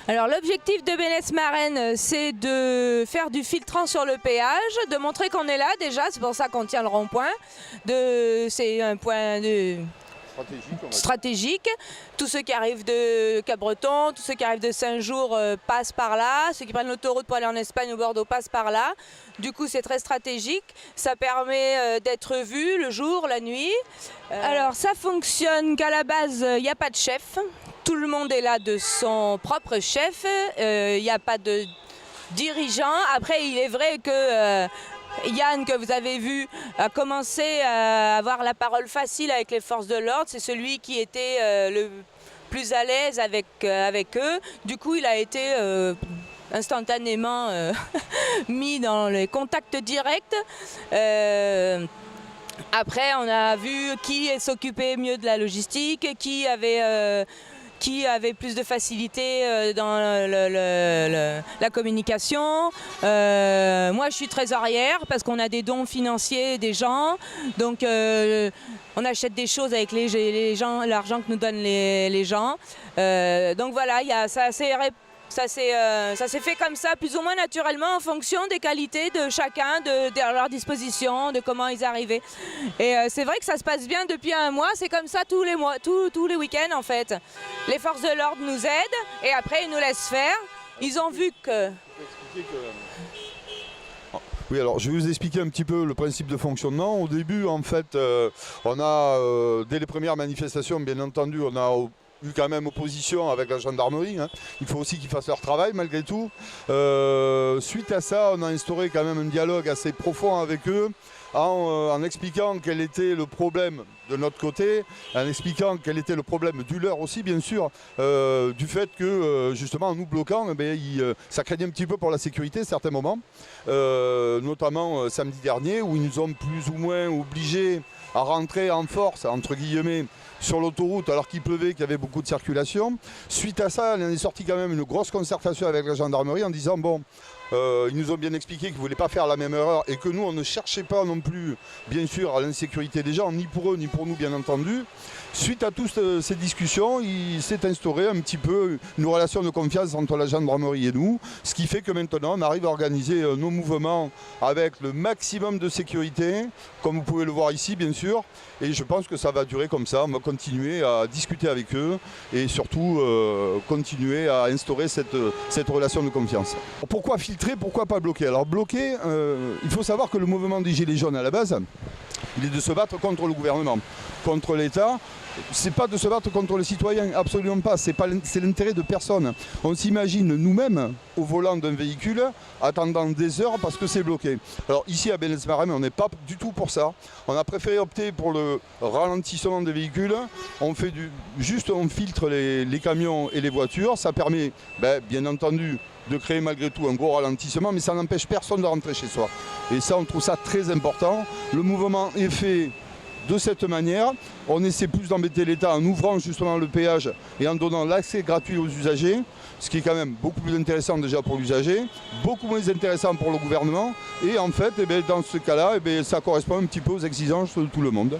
Alors l'objectif de Bénesse-Marennes, c'est de faire du filtrant sur le péage, de montrer qu'on est là déjà, c'est pour ça qu'on tient le rond-point. C'est un point stratégique. Tous ceux qui arrivent de Cap-Breton, tous ceux qui arrivent de Saint-Jour passent par là. Ceux qui prennent l'autoroute pour aller en Espagne ou Bordeaux passent par là. Du coup, c'est très stratégique. Ça permet d'être vu le jour, la nuit. Alors, ça fonctionne qu'à la base, il n'y a pas de chef. Tout le monde est là de son propre chef. Il n'y a pas de dirigeant. Après, il est vrai que Yann, que vous avez vu, a commencé à avoir la parole facile avec les forces de l'ordre. C'est celui qui était le plus à l'aise avec eux. Du coup, il a été instantanément mis dans les contacts directs. Après, on a vu qui s'occupait mieux de la logistique, qui avait plus de facilité dans la communication. Moi, je suis trésorière parce qu'on a des dons financiers des gens. Donc, on achète des choses avec l'argent que nous donnent les gens. Donc voilà, ça s'est fait comme ça, plus ou moins naturellement, en fonction des qualités de chacun, de leur disposition, de comment ils arrivaient. Et c'est vrai que ça se passe bien depuis un mois, c'est comme ça tous les mois, tous les week-ends en fait. Les forces de l'ordre nous aident et après ils nous laissent faire. Ils ont vu que... Oui, alors je vais vous expliquer un petit peu le principe de fonctionnement. Au début, en fait, on a, dès les premières manifestations, bien entendu, on a eu quand même opposition avec la gendarmerie. Il faut aussi qu'ils fassent leur travail malgré tout. Suite à ça, on a instauré quand même un dialogue assez profond avec eux en expliquant quel était le problème de notre côté, en expliquant quel était le problème du leur aussi bien sûr, du fait que justement en nous bloquant, ça craignait un petit peu pour la sécurité à certains moments, notamment samedi dernier où ils nous ont plus ou moins obligés à rentrer en force, entre guillemets, sur l'autoroute alors qu'il pleuvait, qu'il y avait beaucoup de circulation. Suite à ça, il en est sorti quand même une grosse concertation avec la gendarmerie en disant bon, ils nous ont bien expliqué qu'ils ne voulaient pas faire la même erreur et que nous, on ne cherchait pas non plus, bien sûr, à l'insécurité des gens, ni pour eux, ni pour nous, bien entendu. Suite à toutes ces discussions, il s'est instauré un petit peu une relation de confiance entre la gendarmerie et nous, ce qui fait que maintenant, on arrive à organiser nos mouvements avec le maximum de sécurité, comme vous pouvez le voir ici, bien sûr. Et je pense que ça va durer comme ça. On va continuer à discuter avec eux et surtout continuer à instaurer cette relation de confiance. Pourquoi filtrer, pourquoi pas bloquer? Alors bloquer, il faut savoir que le mouvement des Gilets jaunes à la base, il est de se battre contre le gouvernement, contre l'État. C'est pas de se battre contre les citoyens, absolument pas. C'est l'intérêt de personne. On s'imagine nous-mêmes au volant d'un véhicule attendant des heures parce que c'est bloqué. Alors ici à Bénesse-Marennes, on n'est pas du tout pour ça. On a préféré opter pour le ralentissement des véhicules. On filtre les camions et les voitures. Ça permet, bien entendu, de créer malgré tout un gros ralentissement, mais ça n'empêche personne de rentrer chez soi. Et ça, on trouve ça très important. Le mouvement est fait de cette manière. On essaie plus d'embêter l'État en ouvrant justement le péage et en donnant l'accès gratuit aux usagers, ce qui est quand même beaucoup plus intéressant déjà pour l'usager, beaucoup moins intéressant pour le gouvernement. Et en fait, dans ce cas-là, ça correspond un petit peu aux exigences de tout le monde.